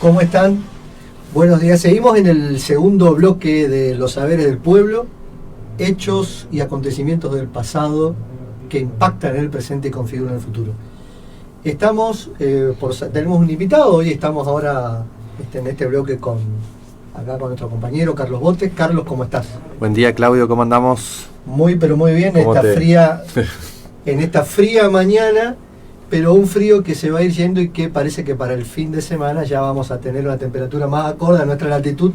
¿Cómo están? Buenos días. Seguimos en el segundo bloque de Los Saberes del Pueblo, hechos y acontecimientos del pasado que impactan en el presente y configuran el futuro. Tenemos un invitado, hoy estamos ahora en este bloque con nuestro compañero Carlos Botes. Carlos, ¿cómo estás? Buen día, Claudio, ¿cómo andamos? Muy, pero muy bien, en esta fría mañana, pero un frío que se va a ir yendo y que parece que para el fin de semana ya vamos a tener una temperatura más acorde a nuestra latitud.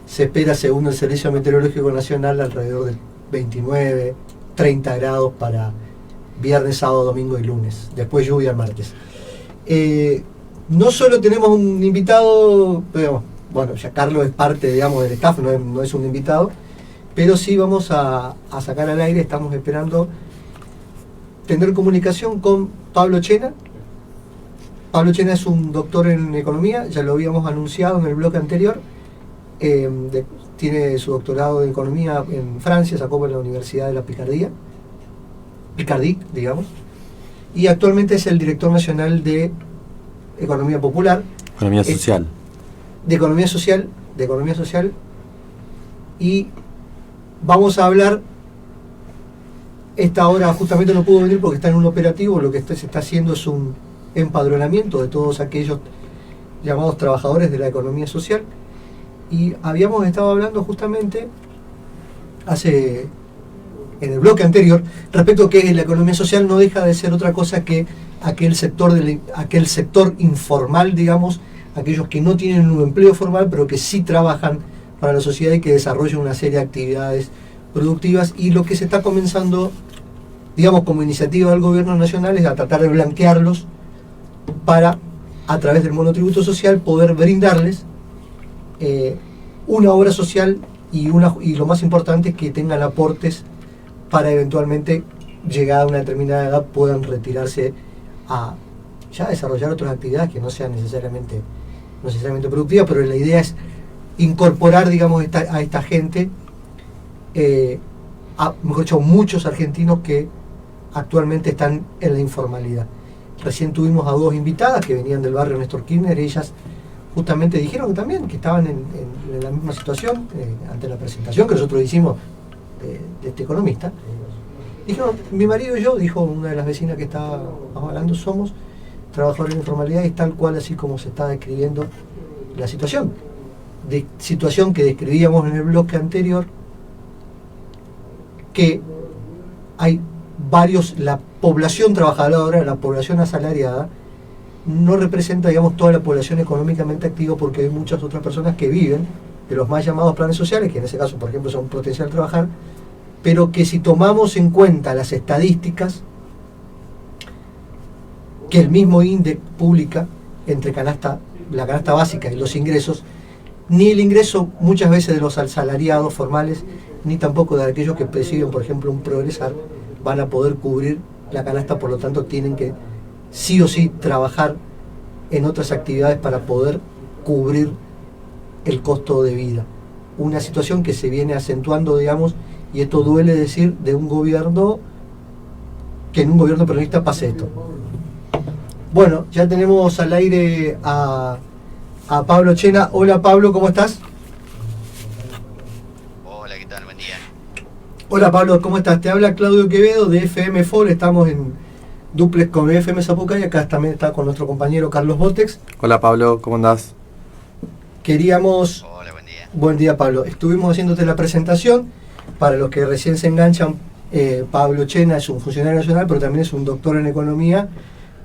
Se espera, según el Servicio Meteorológico Nacional, alrededor de 29, 30 grados para viernes, sábado, domingo y lunes. Después lluvia el martes. No solo tenemos un invitado, pero, bueno, ya Carlos es parte, digamos, del staff, no es un invitado, pero sí vamos a sacar al aire, estamos esperando tener comunicación con Pablo Chena. Pablo Chena es un doctor en economía, ya lo habíamos anunciado en el bloque anterior. Tiene su doctorado en economía en Francia, sacó por la Universidad de la Picardie, digamos, y actualmente es el director nacional de Economía Popular. Economía social. De economía social, y vamos a hablar. Esta hora justamente no pudo venir porque está en un operativo. Lo que se está haciendo es un empadronamiento de todos aquellos llamados trabajadores de la economía social. Y habíamos estado hablando justamente en el bloque anterior respecto a que la economía social no deja de ser otra cosa que aquel sector informal, digamos, aquellos que no tienen un empleo formal pero que sí trabajan para la sociedad y que desarrollan una serie de actividades productivas. Y lo que se está comenzando, digamos, como iniciativa del gobierno nacional es a tratar de blanquearlos para, a través del monotributo social, poder brindarles una obra social y lo más importante es que tengan aportes para eventualmente, llegada a una determinada edad, puedan retirarse a ya desarrollar otras actividades que no sean necesariamente productivas, pero la idea es incorporar, digamos, a esta gente, mejor dicho, muchos argentinos que actualmente están en la informalidad. Recién tuvimos a dos invitadas que venían del barrio Néstor Kirchner, y ellas justamente dijeron también que estaban en la misma situación ante la presentación que nosotros hicimos de este economista. Dijeron, mi marido y yo, dijo una de las vecinas que estábamos hablando, somos trabajadores de informalidad, y tal cual así como se está describiendo la situación que describíamos en el bloque anterior, que hay la población trabajadora, la población asalariada, no representa, digamos, toda la población económicamente activa, porque hay muchas otras personas que viven de los más llamados planes sociales, que en ese caso, por ejemplo, son potencial trabajar, pero que si tomamos en cuenta las estadísticas que el mismo INDEC publica entre la canasta básica y los ingresos, ni el ingreso muchas veces de los asalariados formales, ni tampoco de aquellos que perciben, por ejemplo, un progresar, van a poder cubrir la canasta. Por lo tanto, tienen que sí o sí trabajar en otras actividades para poder cubrir el costo de vida. Una situación que se viene acentuando, digamos, y esto duele decir de un gobierno, que en un gobierno peronista pase esto. Bueno, ya tenemos al aire a Pablo Chena. Hola Pablo, ¿cómo estás? Hola, ¿qué tal? Buen día. Hola Pablo, ¿cómo estás? Te habla Claudio Quevedo de FM FOL, estamos en duplex con FM Zapucay, y acá también está con nuestro compañero Carlos Botex. Hola Pablo, ¿cómo andás? Hola, buen día. Buen día Pablo, estuvimos haciéndote la presentación. Para los que recién se enganchan, Pablo Chena es un funcionario nacional, pero también es un doctor en economía,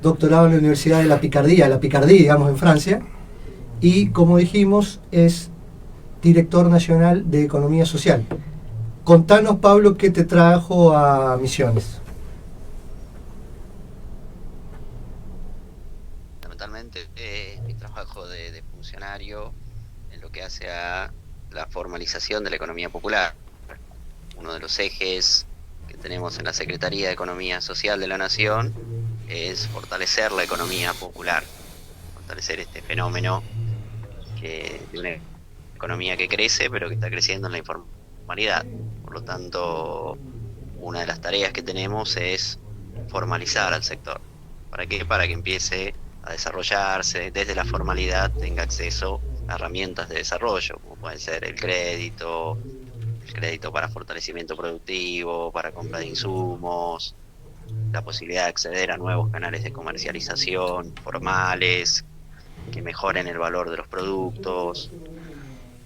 doctorado en la Universidad de la Picardie, digamos, en Francia, y como dijimos es director nacional de economía social. Contanos, Pablo, qué te trajo a Misiones. Fundamentalmente mi trabajo de funcionario en lo que hace a la formalización de la economía popular. Uno de los ejes que tenemos en la Secretaría de Economía Social de la Nación es fortalecer la economía popular, fortalecer este fenómeno de una economía que crece, pero que está creciendo en la informalidad. Por lo tanto, una de las tareas que tenemos es formalizar al sector. ¿Para qué? Para que empiece a desarrollarse, desde la formalidad tenga acceso a herramientas de desarrollo, como puede ser el crédito para fortalecimiento productivo, para compra de insumos, la posibilidad de acceder a nuevos canales de comercialización formales que mejoren el valor de los productos,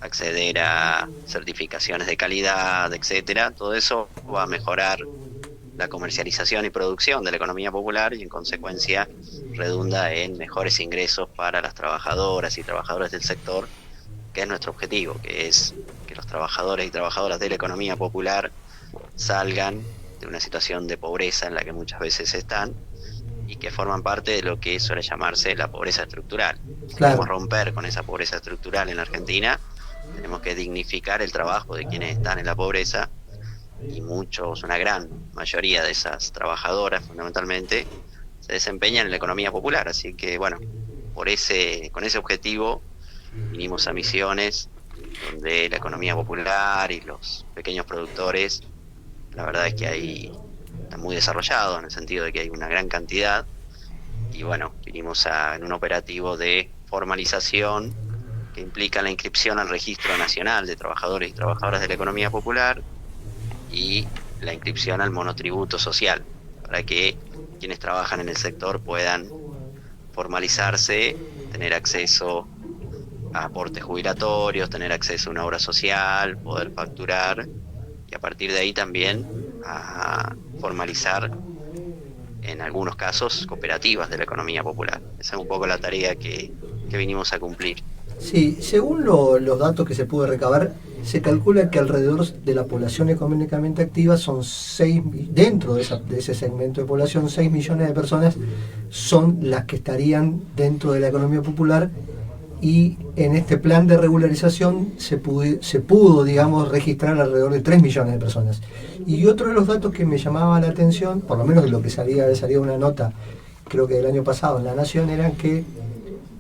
acceder a certificaciones de calidad, etcétera. Todo eso va a mejorar la comercialización y producción de la economía popular y en consecuencia redunda en mejores ingresos para las trabajadoras y trabajadores del sector, que es nuestro objetivo, que es que los trabajadores y trabajadoras de la economía popular salgan de una situación de pobreza en la que muchas veces están y que forman parte de lo que suele llamarse la pobreza estructural. Si queremos romper con esa pobreza estructural en la Argentina, tenemos que dignificar el trabajo de quienes están en la pobreza, y una gran mayoría de esas trabajadoras fundamentalmente se desempeñan en la economía popular. Así que bueno, con ese objetivo vinimos a Misiones, donde la economía popular y los pequeños productores, la verdad es que está muy desarrollado, en el sentido de que hay una gran cantidad, y bueno, vinimos en un operativo de formalización que implica la inscripción al Registro Nacional de Trabajadores y Trabajadoras de la Economía Popular y la inscripción al monotributo social, para que quienes trabajan en el sector puedan formalizarse, tener acceso a aportes jubilatorios, tener acceso a una obra social, poder facturar y a partir de ahí también a formalizar, en algunos casos, cooperativas de la economía popular. Esa es un poco la tarea que vinimos a cumplir. Sí, según los datos que se pudo recabar, se calcula que alrededor de la población económicamente activa son dentro de ese segmento de población, 6 millones de personas son las que estarían dentro de la economía popular, y en este plan de regularización se pudo, digamos, registrar alrededor de 3 millones de personas. Y otro de los datos que me llamaba la atención, por lo menos de lo que salía una nota, creo que del año pasado en La Nación, eran que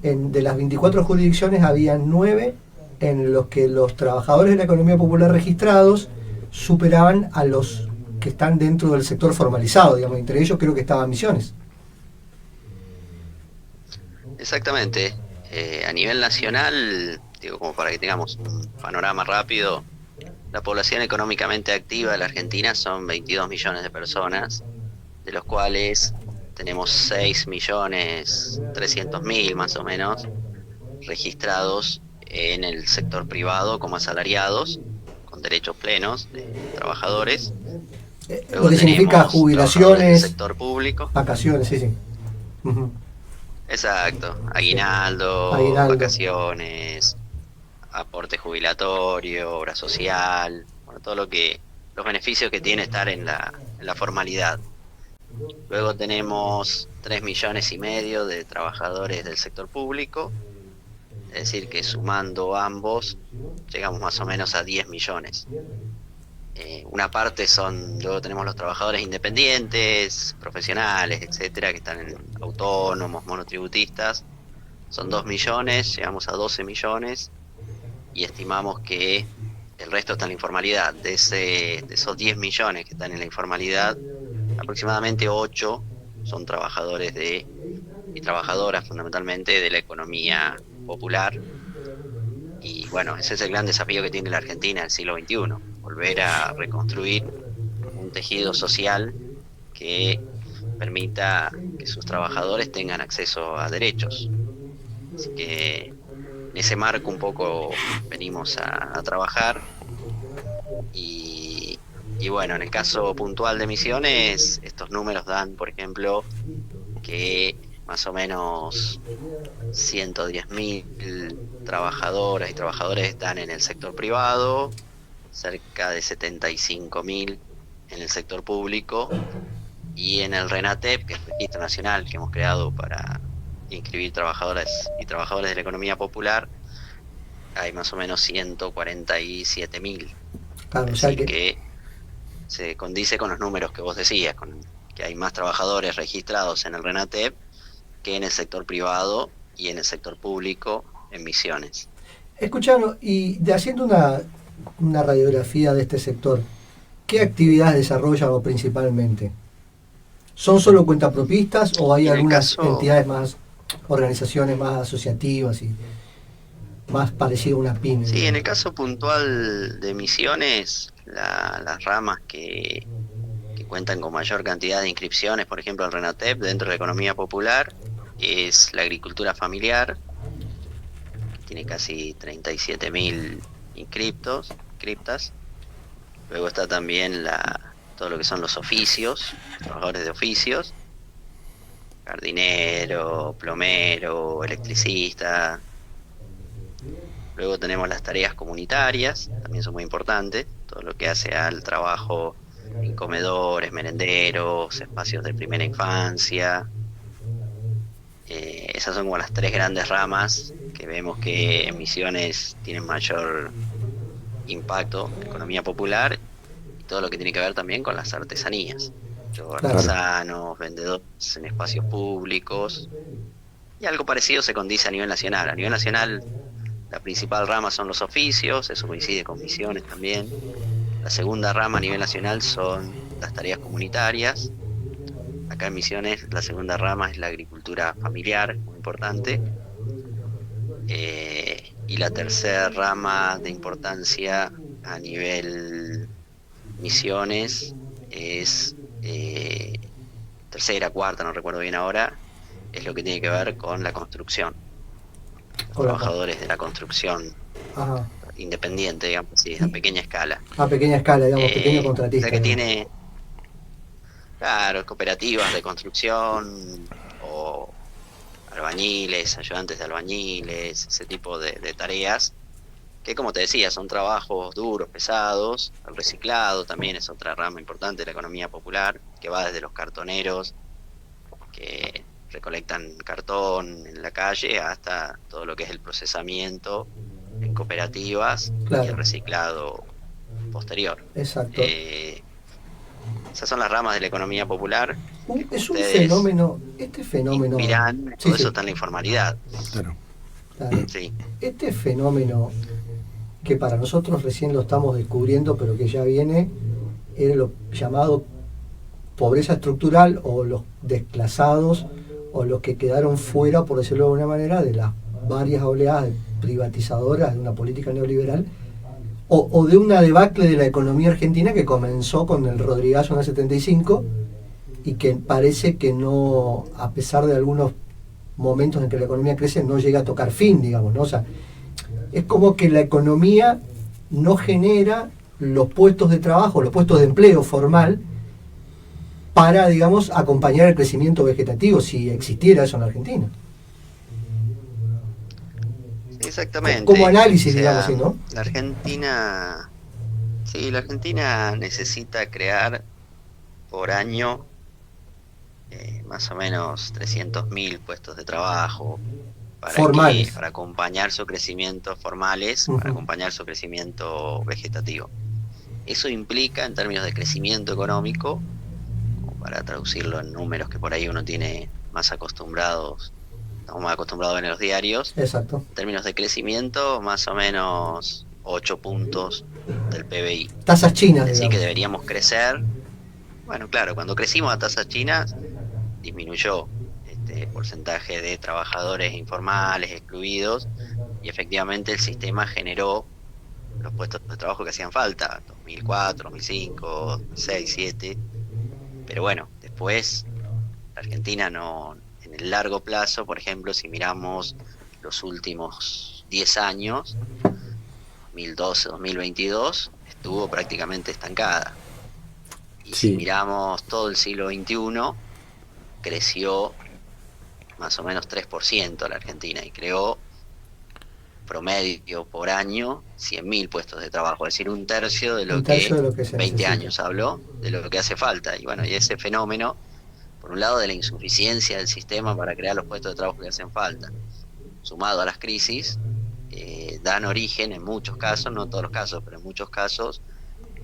de las 24 jurisdicciones había 9 en los que los trabajadores de la economía popular registrados superaban a los que están dentro del sector formalizado, digamos. Entre ellos creo que estaban Misiones. Exactamente. A nivel nacional, digo, como para que tengamos un panorama rápido, la población económicamente activa de la Argentina son 22 millones de personas, de los cuales tenemos 6.300.000 más o menos registrados en el sector privado como asalariados, con derechos plenos de trabajadores. Lo que significa jubilaciones, sector público, vacaciones, sí. Uh-huh. Exacto, aguinaldo, vacaciones, aporte jubilatorio, obra social, bueno, los beneficios que tiene estar en la formalidad. Luego tenemos 3,5 millones de trabajadores del sector público, es decir que sumando ambos llegamos más o menos a 10 millones. Una parte luego tenemos los trabajadores independientes, profesionales, etcétera, que están en autónomos, monotributistas. Son 2 millones, llegamos a 12 millones y estimamos que el resto está en la informalidad. De esos 10 millones que están en la informalidad, aproximadamente 8 son trabajadores y trabajadoras fundamentalmente de la economía popular. Y bueno, ese es el gran desafío que tiene la Argentina en el siglo XXI, volver a reconstruir un tejido social que permita que sus trabajadores tengan acceso a derechos. Así que en ese marco un poco venimos a trabajar y bueno, en el caso puntual de Misiones, estos números dan, por ejemplo, que más o menos 110.000 trabajadoras y trabajadores están en el sector privado, cerca de 75.000 en el sector público, y en el RENATEP, que es el registro nacional que hemos creado para inscribir trabajadoras y trabajadores de la economía popular, hay más o menos 147.000. Claro, así que se condice con los números que vos decías, que hay más trabajadores registrados en el RENATEP que en el sector privado y en el sector público en Misiones. Escuchando, y haciendo una radiografía de este sector, ¿qué actividades desarrollan principalmente? ¿Son solo cuentapropistas o hay algunas entidades más organizaciones más asociativas y más parecido a una pyme. Sí, en el caso puntual de Misiones, las ramas que cuentan con mayor cantidad de inscripciones, por ejemplo, el RENATEP, dentro de la economía popular, es la agricultura familiar, que tiene casi 37.000 inscriptas. Luego está también todo lo que son los oficios, trabajadores de oficios, jardinero, plomero, electricista. Luego tenemos las tareas comunitarias, también son muy importantes, todo lo que hace al trabajo en comedores, merenderos, espacios de primera infancia. Esas son como las tres grandes ramas que vemos que en Misiones tienen mayor impacto en la economía popular, y todo lo que tiene que ver también con las artesanías, los artesanos, vendedores en espacios públicos, y algo parecido se condice a nivel nacional. A nivel nacional la principal rama son los oficios, eso coincide con Misiones también. La segunda rama a nivel nacional son las tareas comunitarias. Acá en Misiones la segunda rama es la agricultura familiar, muy importante. Y la tercera rama de importancia a nivel Misiones es tercera, cuarta, no recuerdo bien ahora, es lo que tiene que ver con la construcción. Los trabajadores de la construcción independiente, digamos, sí, a pequeña escala. A pequeña escala, digamos, pequeño contratista. O sea que tiene, claro, cooperativas de construcción o albañiles, ayudantes de albañiles, ese tipo de tareas, que como te decía, son trabajos duros, pesados. El reciclado también es otra rama importante de la economía popular, que va desde los cartoneros, que recolectan cartón en la calle, hasta todo lo que es el procesamiento en cooperativas, claro, y el reciclado posterior. Exacto. Esas son las ramas de la economía popular. Es un fenómeno, este fenómeno... Mirán, todo eso está en la informalidad. Claro. Sí. Este fenómeno que para nosotros recién lo estamos descubriendo, pero que ya viene, era lo llamado pobreza estructural, o los desclasados, o los que quedaron fuera, por decirlo de alguna manera, de las varias oleadas privatizadoras de una política neoliberal, o de una debacle de la economía argentina que comenzó con el Rodrigazo en el 75 y que parece que no, a pesar de algunos momentos en que la economía crece, no llega a tocar fin, digamos, ¿no? O sea, es como que la economía no genera los puestos de trabajo, los puestos de empleo formal para, digamos, acompañar el crecimiento vegetativo, si existiera eso en Argentina. Exactamente. Como análisis, o sea, digamos así, ¿no? La Argentina necesita crear por año más o menos 300.000 puestos de trabajo formales, para acompañar su crecimiento formales, para acompañar su crecimiento vegetativo. Eso implica, en términos de crecimiento económico, como para traducirlo en números que por ahí uno tiene más acostumbrados, estamos más acostumbrados a ver en los diarios. Exacto. En términos de crecimiento, más o menos 8 puntos del PBI. Tasas chinas, Así digamos. que deberíamos crecer. Bueno, claro, cuando crecimos a tasas chinas, disminuyó este porcentaje de trabajadores informales, excluidos, y efectivamente el sistema generó los puestos de trabajo que hacían falta, 2004, 2005, 2006, 2007. Pero bueno, después la Argentina no, en el largo plazo, por ejemplo, si miramos los últimos 10 años, 2012, 2022, estuvo prácticamente estancada. Y sí, si miramos todo el siglo XXI, creció más o menos 3% la Argentina y creó promedio por año 100.000 puestos de trabajo, es decir, un tercio de lo que se 20 necesita. años habló, de lo que hace falta. Y bueno, y ese fenómeno, por un lado, de la insuficiencia del sistema para crear los puestos de trabajo que hacen falta, sumado a las crisis, dan origen en muchos casos, no en todos los casos, pero en muchos casos,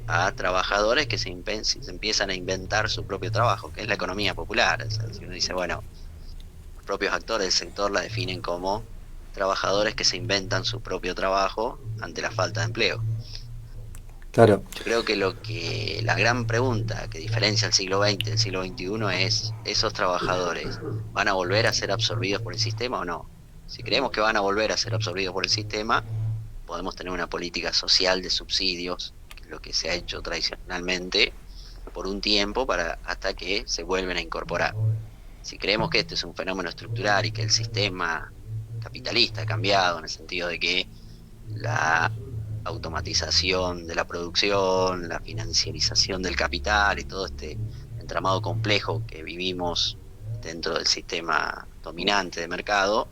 a trabajadores que se empiezan a inventar su propio trabajo, que es la economía popular. O sea, si uno dice, bueno, los propios actores del sector la definen como trabajadores que se inventan su propio trabajo ante la falta de empleo. Claro. Yo creo que la gran pregunta que diferencia el siglo XX del siglo XXI es: ¿esos trabajadores van a volver a ser absorbidos por el sistema o no? Si creemos que van a volver a ser absorbidos por el sistema, podemos tener una política social de subsidios, que es lo que se ha hecho tradicionalmente, por un tiempo hasta que se vuelven a incorporar. Si creemos que este es un fenómeno estructural y que el sistema capitalista ha cambiado en el sentido de que la automatización de la producción, la financiarización del capital y todo este entramado complejo que vivimos dentro del sistema dominante de mercado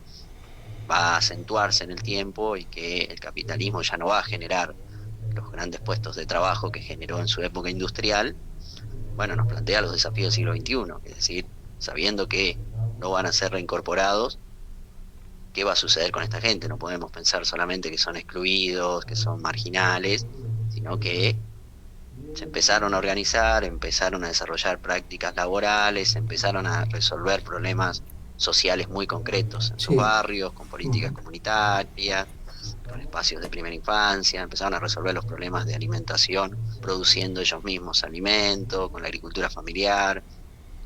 va a acentuarse en el tiempo, y que el capitalismo ya no va a generar los grandes puestos de trabajo que generó en su época industrial, bueno, nos plantea los desafíos del siglo XXI, es decir, sabiendo que no van a ser reincorporados, ¿qué va a suceder con esta gente? No podemos pensar solamente que son excluidos, que son marginales, sino que se empezaron a organizar, empezaron a desarrollar prácticas laborales, empezaron a resolver problemas sociales muy concretos en sus barrios, con políticas comunitarias, con espacios de primera infancia, empezaron a resolver los problemas de alimentación, produciendo ellos mismos alimentos, con la agricultura familiar,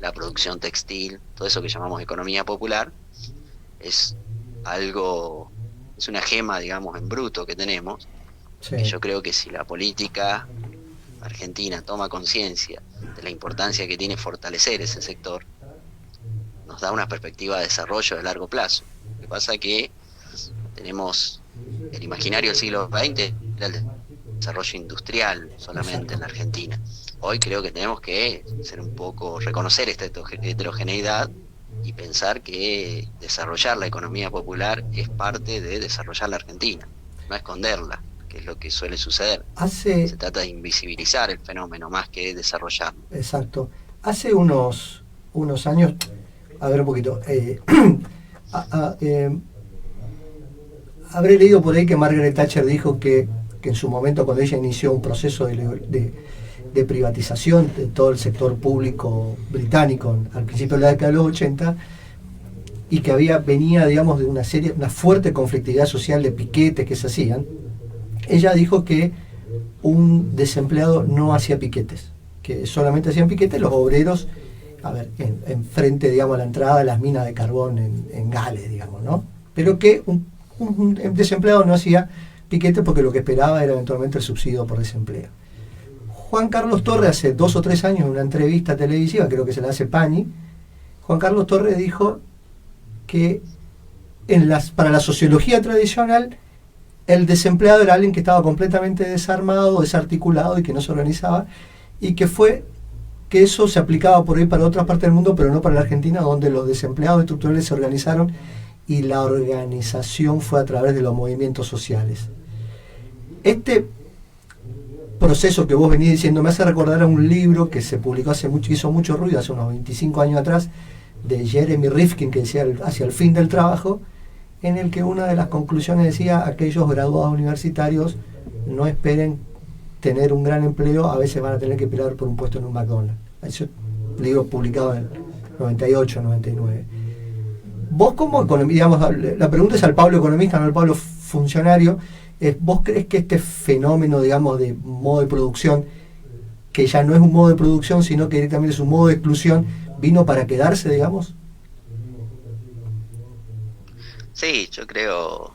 la producción textil, todo eso que llamamos economía popular, es una gema, digamos, en bruto que tenemos, que yo creo que si la política argentina toma conciencia de la importancia que tiene fortalecer ese sector, nos da una perspectiva de desarrollo de largo plazo. Lo que pasa es que tenemos el imaginario del siglo XX, era el desarrollo industrial solamente en la Argentina. Hoy creo que tenemos que reconocer esta heterogeneidad y pensar que desarrollar la economía popular es parte de desarrollar la Argentina, no esconderla, que es lo que suele suceder. Se trata de invisibilizar el fenómeno más que desarrollarlo. Exacto. Hace unos años, a ver un poquito, habré leído por ahí que Margaret Thatcher dijo que en su momento, cuando ella inició un proceso de privatización de todo el sector público británico al principio de la década de los 80, y que venía, digamos, de una fuerte conflictividad social de piquetes que se hacían, ella dijo que un desempleado no hacía piquetes, que solamente hacían piquetes los obreros, en frente, digamos, a la entrada de las minas de carbón en Gales, digamos, ¿no? Pero que un desempleado no hacía piquetes porque lo que esperaba era eventualmente el subsidio por desempleo. Juan Carlos Torre, hace 2 o 3 años, en una entrevista televisiva, creo que se la hace Pani, Juan Carlos Torre dijo que para la sociología tradicional el desempleado era alguien que estaba completamente desarmado, desarticulado y que no se organizaba, y que eso se aplicaba por ahí para otras partes del mundo, pero no para la Argentina, donde los desempleados estructurales se organizaron y la organización fue a través de los movimientos sociales. Este proceso que vos venís diciendo me hace recordar a un libro que se publicó hizo mucho ruido hace unos 25 años atrás, de Jeremy Rifkin, que decía Hacia el fin del trabajo, en el que una de las conclusiones decía: aquellos graduados universitarios no esperen tener un gran empleo, a veces van a tener que pelear por un puesto en un McDonald's. Ese libro publicado en el 98, 99. Vos como digamos, la pregunta es al Pablo economista, no al Pablo funcionario. ¿Vos crees que este fenómeno, digamos, de modo de producción, que ya no es un modo de producción, sino que directamente es un modo de exclusión, vino para quedarse, digamos? Sí, yo creo,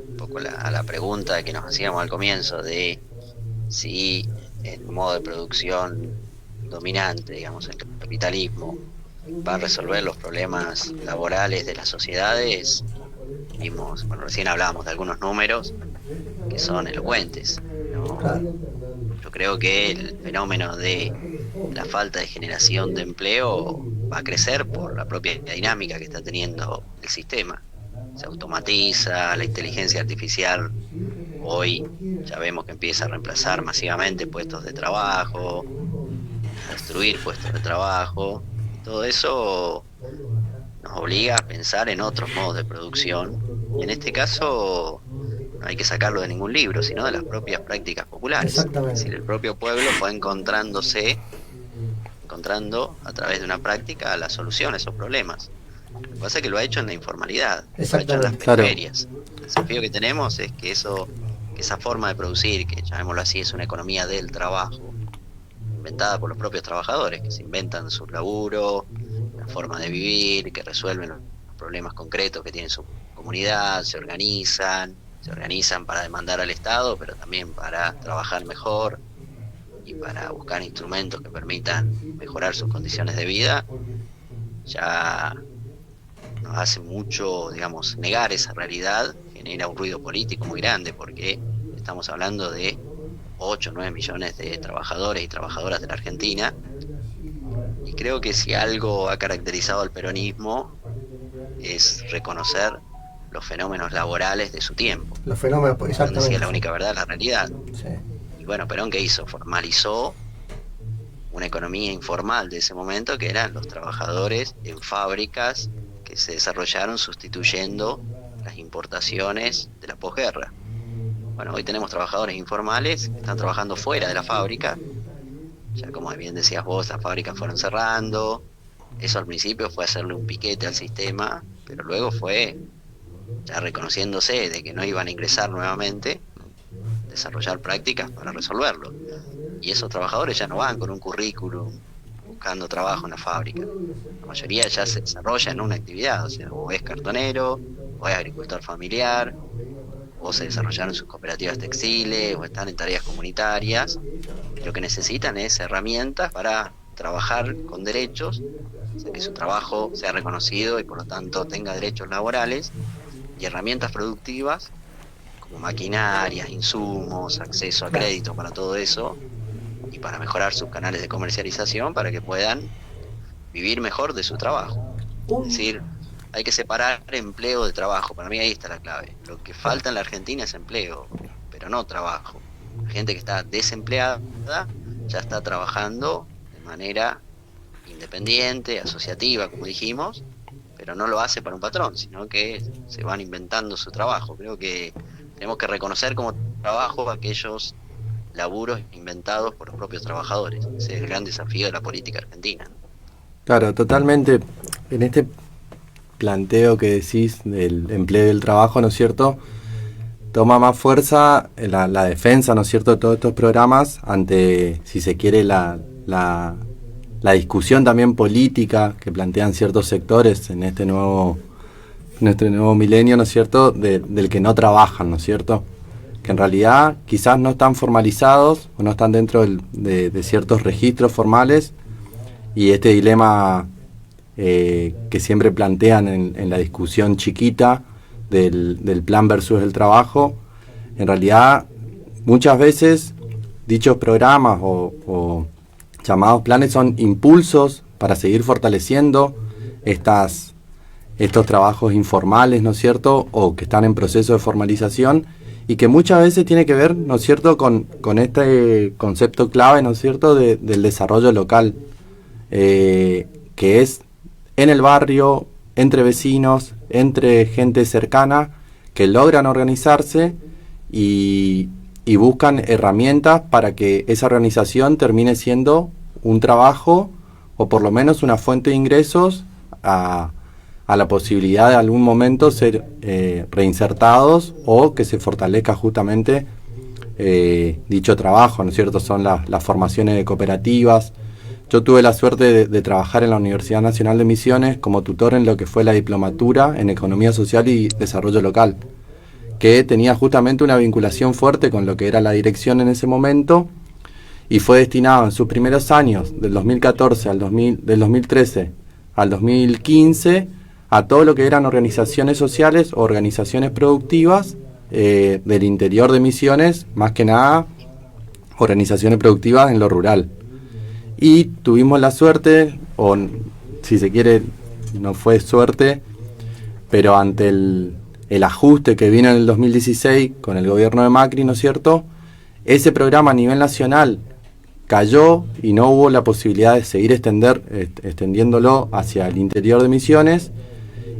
un poco a la pregunta que nos hacíamos al comienzo de si el modo de producción dominante, digamos, el capitalismo, va a resolver los problemas laborales de las sociedades. Recién hablábamos de algunos números que son elocuentes, ¿no? Yo creo que el fenómeno de la falta de generación de empleo va a crecer por la propia dinámica que está teniendo el sistema. Se automatiza, la inteligencia artificial hoy ya vemos que empieza a reemplazar masivamente puestos de trabajo, a destruir puestos de trabajo. Todo eso nos obliga a pensar en otros modos de producción, y en este caso no hay que sacarlo de ningún libro, sino de las propias prácticas populares. Es decir, el propio pueblo fue encontrando a través de una práctica la solución a esos problemas. Lo que pasa es que lo ha hecho en la informalidad, lo ha hecho en las periferias. El desafío que tenemos es que eso esa forma de producir, que llamémoslo así, es una economía del trabajo, inventada por los propios trabajadores, que se inventan su laburo, la forma de vivir, que resuelven los problemas concretos que tiene su comunidad, se organizan para demandar al Estado, pero también para trabajar mejor y para buscar instrumentos que permitan mejorar sus condiciones de vida. Ya nos hace mucho, digamos, negar esa realidad, genera un ruido político muy grande, porque estamos hablando de 8 o 9 millones de trabajadores y trabajadoras de la Argentina, y creo que si algo ha caracterizado al peronismo es reconocer los fenómenos laborales de su tiempo. Los fenómenos, exactamente. Donde decía la única verdad, la realidad. Sí. Y bueno, Perón, ¿qué hizo? Formalizó una economía informal de ese momento, que eran los trabajadores en fábricas que se desarrollaron sustituyendo las importaciones de la posguerra. Bueno, hoy tenemos trabajadores informales que están trabajando fuera de la fábrica. Ya como bien decías vos, las fábricas fueron cerrando. Eso al principio fue hacerle un piquete al sistema, pero luego fue ya reconociéndose de que no iban a ingresar nuevamente, desarrollar prácticas para resolverlo. Y esos trabajadores ya no van con un currículum buscando trabajo en la fábrica. La mayoría ya se desarrolla en una actividad, o sea, o es cartonero, o es agricultor familiar, o se desarrollaron sus cooperativas textiles, o están en tareas comunitarias. Y lo que necesitan es herramientas para trabajar con derechos, o sea, que su trabajo sea reconocido y por lo tanto tenga derechos laborales, y herramientas productivas como maquinarias, insumos, acceso a crédito para todo eso, y para mejorar sus canales de comercialización para que puedan vivir mejor de su trabajo. Es decir, hay que separar empleo de trabajo. Para mí ahí está la clave. Lo que falta en la Argentina es empleo, pero no trabajo. La gente que está desempleada ya está trabajando de manera independiente, asociativa, como dijimos, pero no lo hace para un patrón, sino que se van inventando su trabajo. Creo que tenemos que reconocer como trabajo aquellos laburos inventados por los propios trabajadores. Ese es el gran desafío de la política argentina. Claro, totalmente. En este planteo que decís del empleo y del trabajo, ¿no es cierto?, toma más fuerza la defensa, ¿no es cierto?, de todos estos programas ante, si se quiere, la discusión también política que plantean ciertos sectores en este nuevo milenio, ¿no es cierto?, del que no trabajan, ¿no es cierto?, que en realidad quizás no están formalizados o no están dentro de ciertos registros formales, y este dilema que siempre plantean en la discusión chiquita del plan versus el trabajo, en realidad muchas veces dichos programas o llamados planes son impulsos para seguir fortaleciendo estos trabajos informales, ¿no es cierto?, o que están en proceso de formalización, y que muchas veces tiene que ver, ¿no es cierto?, con este concepto clave, ¿no es cierto?, del desarrollo local, que es en el barrio, entre vecinos, entre gente cercana, que logran organizarse y buscan herramientas para que esa organización termine siendo un trabajo o por lo menos una fuente de ingresos a la posibilidad de algún momento ser reinsertados, o que se fortalezca justamente dicho trabajo, ¿no es cierto? Son las formaciones de cooperativas. Yo tuve la suerte de trabajar en la Universidad Nacional de Misiones como tutor en lo que fue la diplomatura en Economía Social y Desarrollo Local, que tenía justamente una vinculación fuerte con lo que era la dirección en ese momento, y fue destinado en sus primeros años, del 2014 del 2013 al 2015, a todo lo que eran organizaciones sociales o organizaciones productivas del interior de Misiones, más que nada organizaciones productivas en lo rural. Y tuvimos la suerte, o si se quiere, no fue suerte, pero ante el ajuste que vino en el 2016 con el gobierno de Macri, ¿no es cierto?, ese programa a nivel nacional cayó y no hubo la posibilidad de seguir extendiéndolo hacia el interior de Misiones,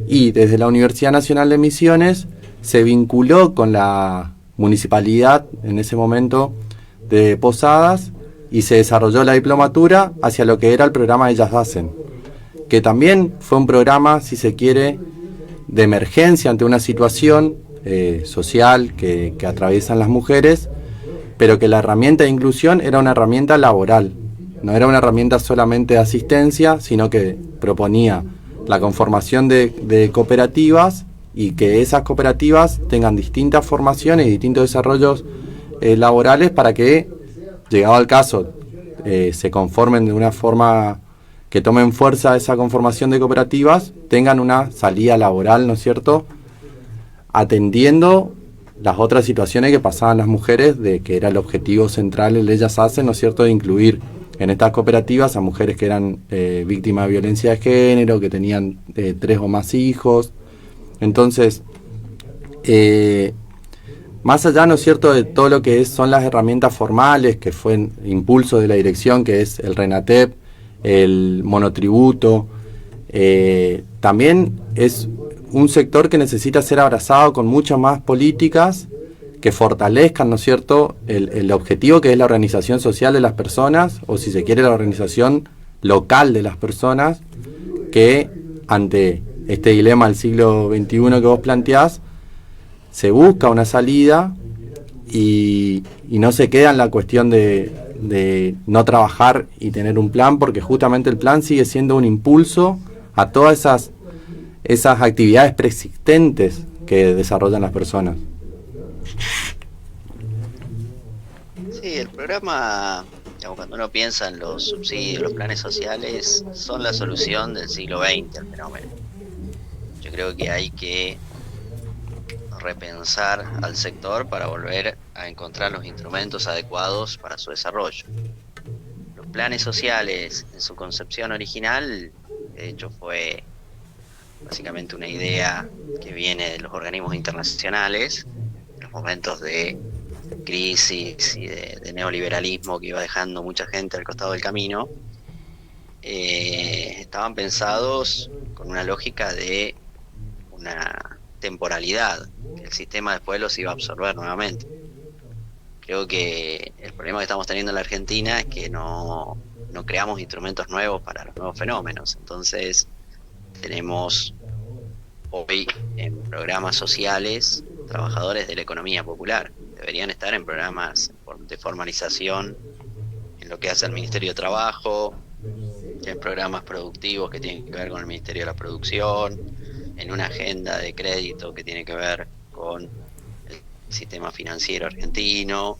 y desde la Universidad Nacional de Misiones se vinculó con la municipalidad en ese momento de Posadas, y se desarrolló la diplomatura hacia lo que era el programa Ellas Hacen, que también fue un programa, si se quiere, de emergencia ante una situación social que atraviesan las mujeres, pero que la herramienta de inclusión era una herramienta laboral, no era una herramienta solamente de asistencia, sino que proponía la conformación de cooperativas y que esas cooperativas tengan distintas formaciones y distintos desarrollos laborales para que, llegado al caso, se conformen de una forma que tomen fuerza esa conformación de cooperativas, tengan una salida laboral, ¿no es cierto?, atendiendo las otras situaciones que pasaban las mujeres, de que era el objetivo central el Ellas Hacen, ¿no es cierto?, de incluir en estas cooperativas a mujeres que eran víctimas de violencia de género, que tenían 3 o más hijos. Entonces, más allá, ¿no es cierto?, de todo lo que son las herramientas formales, que fue en impulso de la dirección, que es el RENATEP, el monotributo, también es un sector que necesita ser abrazado con muchas más políticas que fortalezcan, ¿no es cierto?, el objetivo que es la organización social de las personas, o si se quiere la organización local de las personas, que ante este dilema del siglo XXI que vos planteás, se busca una salida y no se queda en la cuestión de no trabajar y tener un plan, porque justamente el plan sigue siendo un impulso a todas esas actividades preexistentes que desarrollan las personas. Sí, el programa, digamos, cuando uno piensa en los subsidios, los planes sociales, son la solución del siglo XX al fenómeno. Yo creo que hay que repensar al sector para volver a encontrar los instrumentos adecuados para su desarrollo. Los planes sociales, en su concepción original, de hecho fue básicamente una idea que viene de los organismos internacionales, en los momentos de crisis y de neoliberalismo que iba dejando mucha gente al costado del camino. Estaban pensados con una lógica de una temporalidad, que el sistema después los iba a absorber nuevamente. Creo que el problema que estamos teniendo en la Argentina es que no creamos instrumentos nuevos para los nuevos fenómenos. Entonces tenemos hoy en programas sociales trabajadores de la economía popular. Deberían estar en programas de formalización en lo que hace el Ministerio de Trabajo, en programas productivos que tienen que ver con el Ministerio de la Producción, en una agenda de crédito que tiene que ver con el sistema financiero argentino,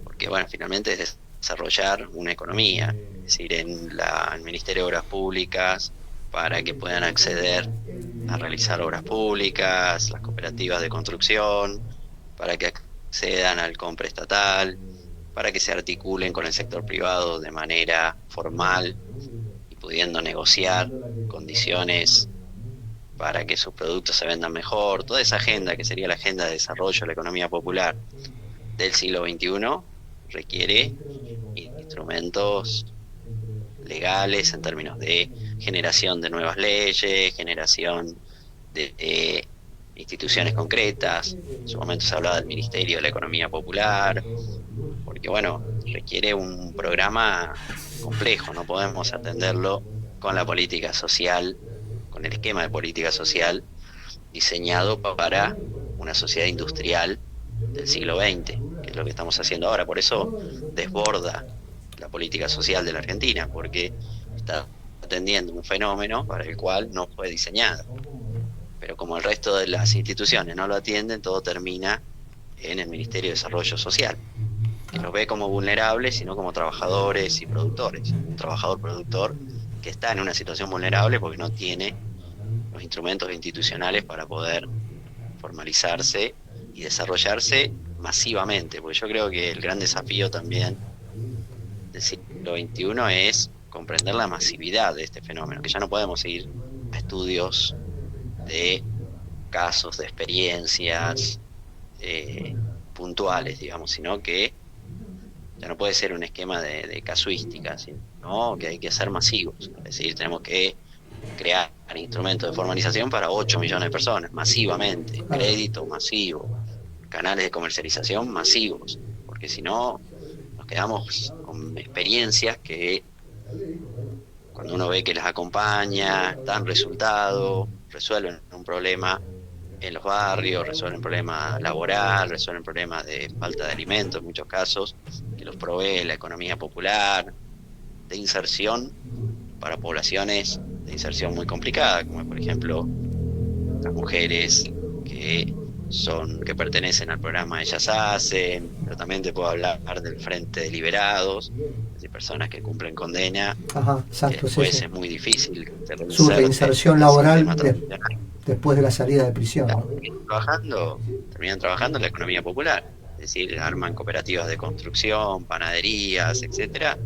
porque bueno, finalmente es desarrollar una economía, es decir, en el Ministerio de Obras Públicas, para que puedan acceder a realizar obras públicas, las cooperativas de construcción, para que accedan al compra estatal, para que se articulen con el sector privado de manera formal y pudiendo negociar condiciones para que sus productos se vendan mejor. Toda esa agenda, que sería la agenda de desarrollo de la economía popular del siglo XXI, requiere instrumentos legales en términos de generación de nuevas leyes, generación de instituciones concretas. En su momento se hablaba del Ministerio de la Economía Popular, porque bueno, requiere un programa complejo, no podemos atenderlo con la política social, con el esquema de política social diseñado para una sociedad industrial del siglo XX, que es lo que estamos haciendo ahora. Por eso desborda la política social de la Argentina, porque está atendiendo un fenómeno para el cual no fue diseñado. Pero como el resto de las instituciones no lo atienden, todo termina en el Ministerio de Desarrollo Social, que los ve como vulnerables, sino como trabajadores y productores. Un trabajador productor que está en una situación vulnerable porque no tiene los instrumentos institucionales para poder formalizarse y desarrollarse masivamente, porque yo creo que el gran desafío también del siglo XXI es comprender la masividad de este fenómeno, que ya no podemos ir a estudios de casos, de experiencias puntuales, digamos, sino que ya no puede ser un esquema de casuística, sino que hay que ser masivos. Es decir, tenemos que crear instrumentos de formalización para 8 millones de personas, masivamente, crédito masivo, canales de comercialización masivos, porque si no nos quedamos con experiencias que cuando uno ve que las acompaña, dan resultado, resuelven un problema, en los barrios, resuelven problemas laborales, resuelven problemas de falta de alimentos en muchos casos, que los provee la economía popular, de inserción para poblaciones de inserción muy complicada, como por ejemplo las mujeres que pertenecen al programa Ellas Hacen, pero también te puedo hablar del Frente de Liberados, es decir, personas que cumplen condena. Ajá, exacto, que después sí. es muy difícil Su reinserción laboral después de la salida de prisión. Claro, terminan trabajando en la economía popular, es decir, arman cooperativas de construcción, panaderías, etcétera,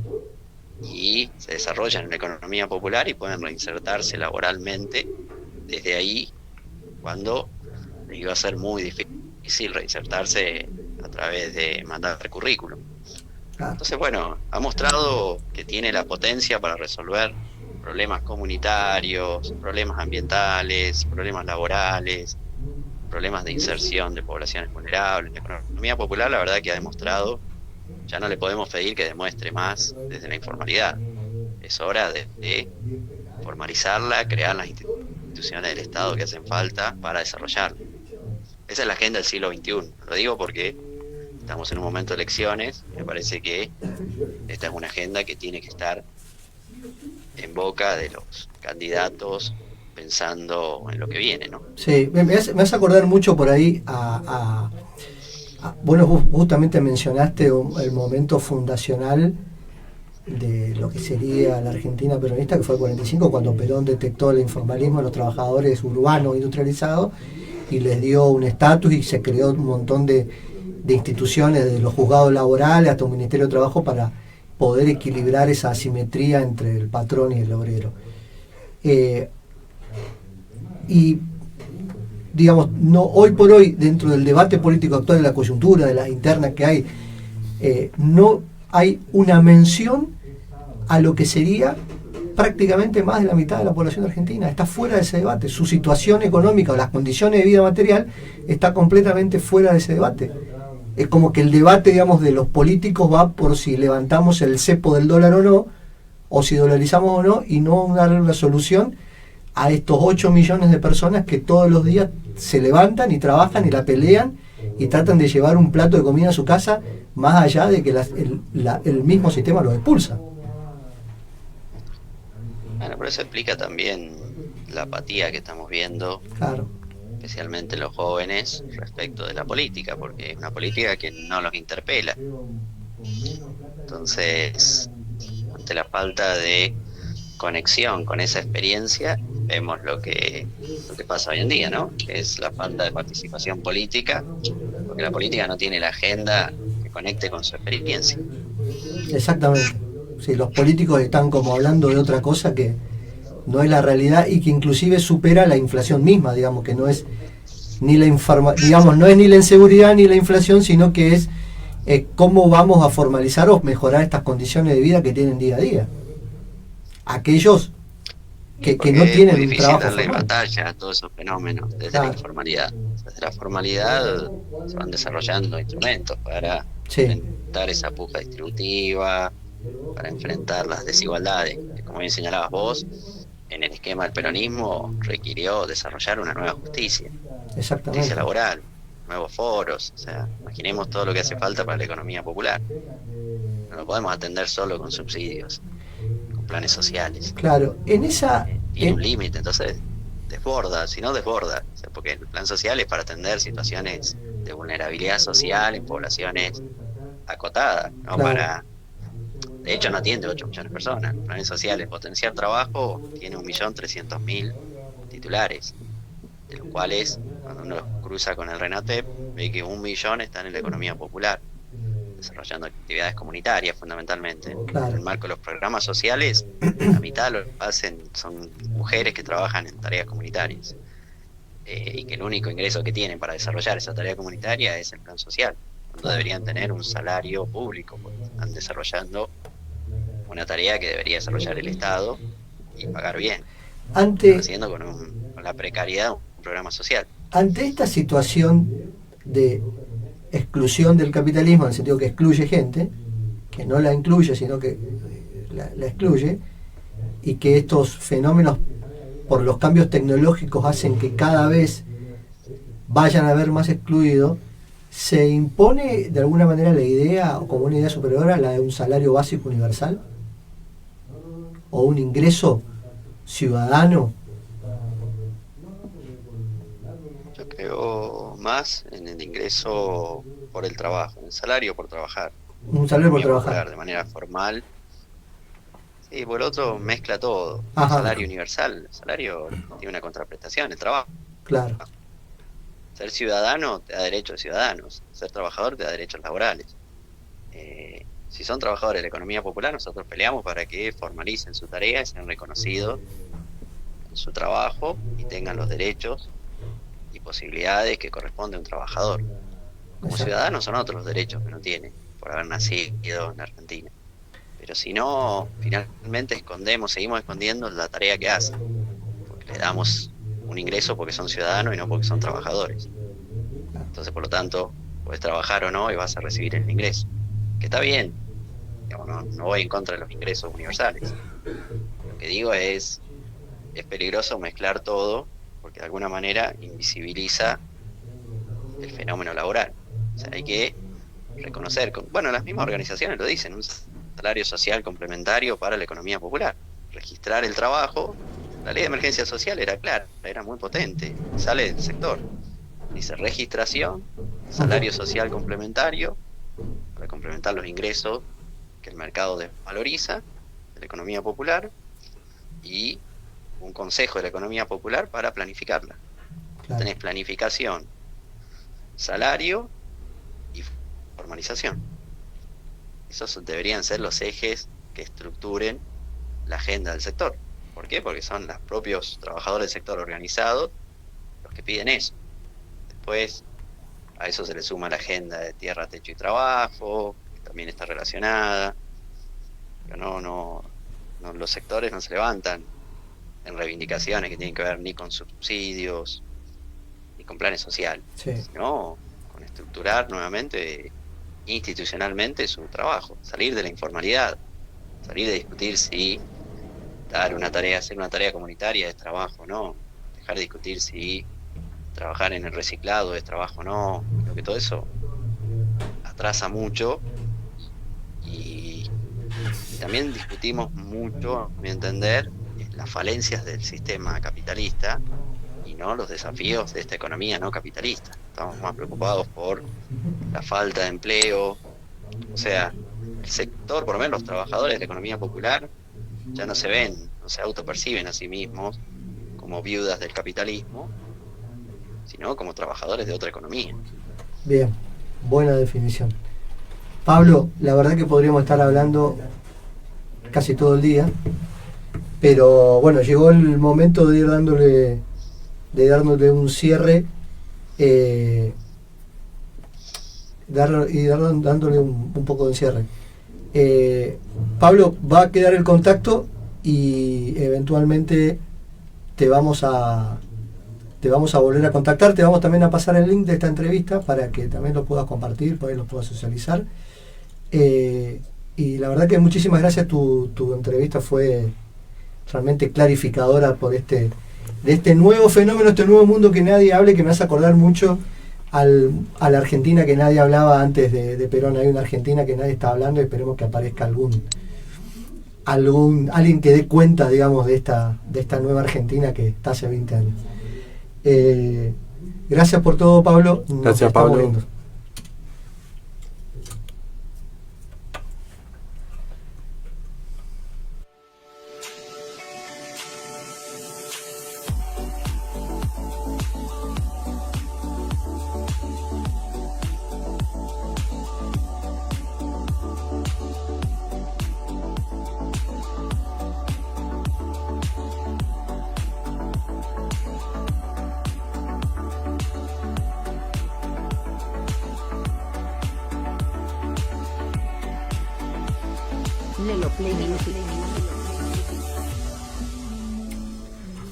y se desarrollan en la economía popular y pueden reinsertarse laboralmente desde ahí, cuando les iba a ser muy difícil reinsertarse a través de mandar currículum. Entonces, bueno, ha mostrado que tiene la potencia para resolver problemas comunitarios, problemas ambientales, problemas laborales, problemas de inserción de poblaciones vulnerables. La economía popular, la verdad que ha demostrado, ya no le podemos pedir que demuestre más desde la informalidad. Es hora de formalizarla, crear las instituciones del Estado que hacen falta para desarrollarla. Esa es la agenda del siglo XXI. Lo digo porque estamos en un momento de elecciones y me parece que esta es una agenda que tiene que estar en boca de los candidatos pensando en lo que viene, ¿no? Sí, me hace acordar mucho por ahí bueno, justamente mencionaste el momento fundacional de lo que sería la Argentina peronista, que fue el 45, cuando Perón detectó el informalismo de los trabajadores urbanos industrializados y les dio un estatus y se creó un montón de instituciones, de los juzgados laborales hasta un Ministerio de Trabajo, para poder equilibrar esa asimetría entre el patrón y el obrero. Y digamos, no, hoy por hoy, dentro del debate político actual, de la coyuntura, de las internas que hay, no hay una mención a lo que sería prácticamente más de la mitad de la población argentina. Está fuera de ese debate. Su situación económica o las condiciones de vida material está completamente fuera de ese debate. Es como que el debate, digamos, de los políticos va por si levantamos el cepo del dólar o no, o si dolarizamos o no, y no dar una solución a estos 8 millones de personas que todos los días se levantan y trabajan y la pelean y tratan de llevar un plato de comida a su casa, más allá de que el mismo sistema los expulsa. Bueno, pero eso explica también la apatía que estamos viendo, claro, especialmente los jóvenes, respecto de la política, porque es una política que no los interpela. Entonces, ante la falta de conexión con esa experiencia, vemos lo que pasa hoy en día, ¿no? Que es la falta de participación política, porque la política no tiene la agenda que conecte con su experiencia. Exactamente. Sí, los políticos están como hablando de otra cosa que no es la realidad y que inclusive supera la inflación misma, digamos, que no es ni la no es ni la inseguridad ni la inflación, sino que es cómo vamos a formalizar o mejorar estas condiciones de vida que tienen día a día. Aquellos que no tienen un trabajo darle formal. batalla a todos esos fenómenos desde la informalidad. Desde la formalidad se van desarrollando instrumentos para enfrentar esa puja distributiva, para enfrentar las desigualdades, que, como bien señalabas vos, en el esquema del peronismo requirió desarrollar una nueva justicia. Exactamente. Justicia laboral, nuevos foros, o sea, imaginemos todo lo que hace falta para la economía popular. No lo podemos atender solo con subsidios, con planes sociales. Claro, Tiene un límite, entonces desborda, si no desborda, o sea, porque el plan social es para atender situaciones de vulnerabilidad social en poblaciones acotadas, ¿no? Claro. De hecho no atiende 8 millones de personas. Planes sociales, potenciar trabajo, tiene 1.300.000 titulares, de los cuales, cuando uno los cruza con el RENATEP, ve que 1 millón están en la economía popular, desarrollando actividades comunitarias fundamentalmente. Claro. En el marco de los programas sociales, la mitad lo hacen son mujeres que trabajan en tareas comunitarias, y que el único ingreso que tienen para desarrollar esa tarea comunitaria es el plan social, cuando deberían tener un salario público, porque están desarrollando una tarea que debería desarrollar el Estado y pagar bien. Haciendo con la precariedad un programa social. Ante esta situación de exclusión del capitalismo, en el sentido que excluye gente, que no la incluye, sino que la excluye, y que estos fenómenos por los cambios tecnológicos hacen que cada vez vayan a ver más excluidos, ¿se impone de alguna manera la idea, o como una idea superior a la de un salario básico universal? ¿O un ingreso ciudadano? Yo creo más en el ingreso por el trabajo, en el salario por trabajar. Un salario por Economía trabajar. popular, de manera formal. Sí, por el otro mezcla todo. El Ajá. salario universal, el salario tiene una contraprestación, el trabajo. Claro, Ser ciudadano te da derechos ciudadanos, ser trabajador te da derechos laborales. Si son trabajadores de la economía popular, nosotros peleamos para que formalicen su tarea y sean reconocidos en su trabajo y tengan los derechos y posibilidades que corresponde a un trabajador. Como exacto. ciudadano son otros los derechos que no tiene por haber nacido en Argentina. Pero si no, finalmente seguimos escondiendo la tarea que hacen, porque le damos un ingreso porque son ciudadanos y no porque son trabajadores. Entonces, por lo tanto, puedes trabajar o no y vas a recibir el ingreso. Que está bien, digamos, no voy en contra de los ingresos universales. Lo que digo es peligroso mezclar todo, porque de alguna manera invisibiliza el fenómeno laboral. O sea, hay que reconocer, bueno, las mismas organizaciones lo dicen, un salario social complementario para la economía popular. Registrar el trabajo, la ley de emergencia social era clara, era muy potente, sale del sector. Dice registración, salario social complementario, para complementar los ingresos que el mercado desvaloriza de la economía popular, y un consejo de la economía popular para planificarla. Claro. Tenés planificación, salario y formalización. Esos deberían ser los ejes que estructuren la agenda del sector. ¿Por qué? Porque son los propios trabajadores del sector organizados los que piden eso. Después, a eso se le suma la agenda de tierra, techo y trabajo, que también está relacionada. Pero no, los sectores no se levantan en reivindicaciones que tienen que ver ni con subsidios, ni con planes sociales, Sí. sino con estructurar nuevamente institucionalmente su trabajo, salir de la informalidad, salir de discutir si dar una tarea, hacer una tarea comunitaria es trabajo o no, dejar de discutir si trabajar en el reciclado es trabajo o no, creo que todo eso atrasa mucho y también discutimos mucho, a mi entender, las falencias del sistema capitalista y no los desafíos de esta economía no capitalista. Estamos más preocupados por la falta de empleo, o sea, el sector, por lo menos los trabajadores de la economía popular, ya no se ven, no se autoperciben a sí mismos como viudas del capitalismo, sino como trabajadores de otra economía. Bien, buena definición. Pablo, la verdad que podríamos estar hablando casi todo el día, pero bueno, llegó el momento de ir dándole un cierre, dándole un poco de cierre. Pablo, va a quedar el contacto y eventualmente te vamos a volver a contactar, te vamos también a pasar el link de esta entrevista para que también lo puedas compartir, para que lo puedas socializar. Y la verdad que muchísimas gracias, tu entrevista fue realmente clarificadora de este nuevo fenómeno, este nuevo mundo que nadie hable, que me hace acordar mucho a la Argentina que nadie hablaba antes de Perón. Hay una Argentina que nadie está hablando y esperemos que aparezca alguien que dé cuenta, digamos, de esta nueva Argentina que está hace 20 años. Gracias por todo, Pablo. Gracias, Pablo. Viendo.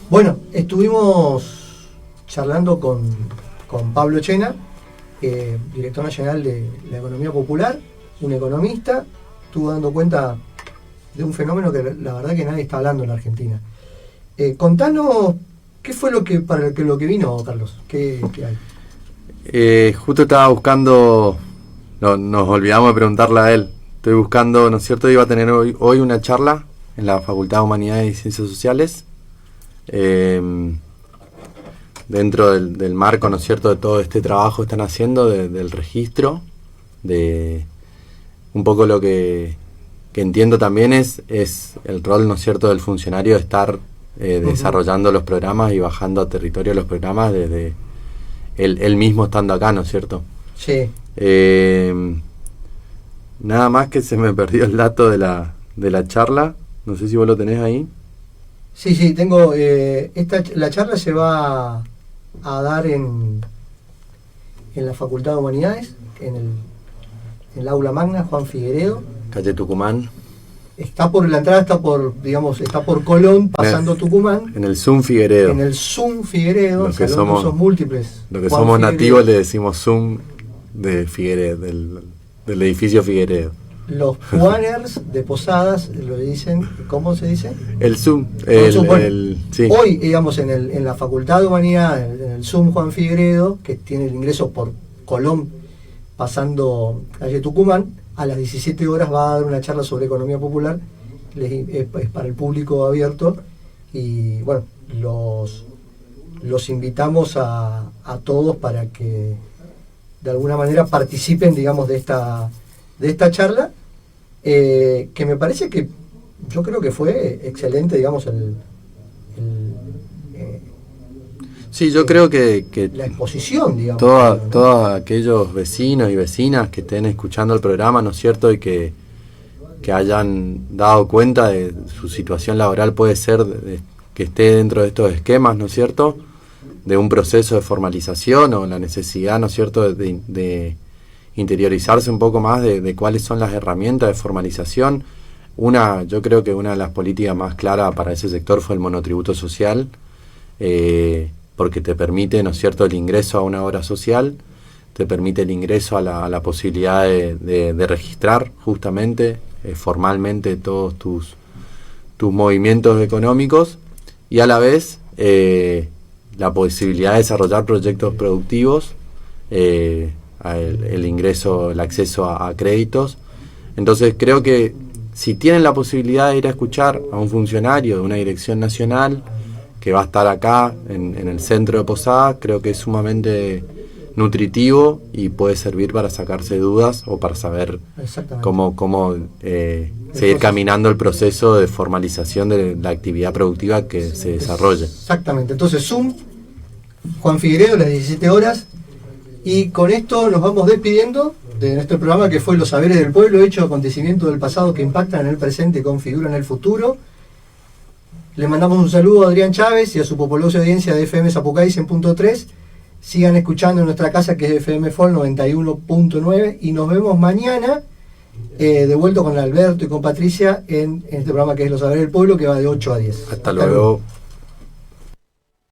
Bueno, estuvimos charlando con Pablo Chena, director nacional de la Economía Popular, un economista. Estuvo dando cuenta de un fenómeno que la verdad que nadie está hablando en la Argentina. Contanos, ¿qué fue lo que vino, Carlos? ¿Qué hay? Justo estaba buscando, no, nos olvidamos de preguntarle a él. Estoy buscando, ¿no es cierto? Iba a tener hoy una charla en la Facultad de Humanidades y Ciencias Sociales, dentro del marco, ¿no es cierto?, de todo este trabajo que están haciendo del registro, de un poco lo que entiendo también es el rol, ¿no es cierto?, del funcionario de estar desarrollando los programas y bajando a territorio los programas desde él mismo estando acá, ¿no es cierto? Sí. Nada más que se me perdió el dato de la charla, no sé si vos lo tenés ahí. Sí, tengo, la charla se va a dar en la Facultad de Humanidades, en el aula magna Juan Figueredo. Calle Tucumán. La entrada está por Colón, pasando Tucumán. En el Zoom Figueredo. En el Zoom Figueredo, los que somos múltiples. Los que somos nativos le decimos Zoom de Figueredo, del edificio Figueredo. Los Juaners de Posadas lo dicen, ¿cómo se dice? El Zoom. Sí. Hoy, digamos, en la Facultad de Humanidades, en el Zoom Juan Figueredo, que tiene el ingreso por Colón, pasando calle Tucumán, a las 17 horas va a dar una charla sobre economía popular, es para el público abierto, y bueno, los invitamos a todos para que de alguna manera participen, digamos, de esta charla, que me parece que yo creo que fue excelente, digamos, sí, yo creo que la exposición, digamos. Todos aquellos vecinos y vecinas que estén escuchando el programa, ¿no es cierto?, y que hayan dado cuenta de su situación laboral, puede ser que esté dentro de estos esquemas, ¿no es cierto?, de un proceso de formalización o la necesidad, ¿no es cierto?, de interiorizarse un poco más de cuáles son las herramientas de formalización. Yo creo que una de las políticas más claras para ese sector fue el monotributo social, porque te permite, ¿no es cierto?, el ingreso a una obra social, te permite el ingreso a la posibilidad de registrar justamente, formalmente, todos tus movimientos económicos, y a la vez la posibilidad de desarrollar proyectos productivos, el ingreso, el acceso a créditos. Entonces creo que si tienen la posibilidad de ir a escuchar a un funcionario de una dirección nacional que va a estar acá en el centro de Posadas, creo que es sumamente nutritivo y puede servir para sacarse dudas o para saber cómo seguir caminando el proceso de formalización de la actividad productiva que se desarrolle. Exactamente. Entonces, Zoom, Juan Figueredo, a las 17 horas. Y con esto nos vamos despidiendo de nuestro programa, que fue Los Saberes del Pueblo, hechos acontecimientos del pasado que impactan en el presente y configuran el futuro. Le mandamos un saludo a Adrián Chávez y a su populosa audiencia de FM Zapucay 100.3. Sigan escuchando en nuestra casa, que es FM FOL 91.9, y nos vemos mañana de vuelta con Alberto y con Patricia en este programa que es Los Saberes del Pueblo, que va de 8 a 10. Hasta luego.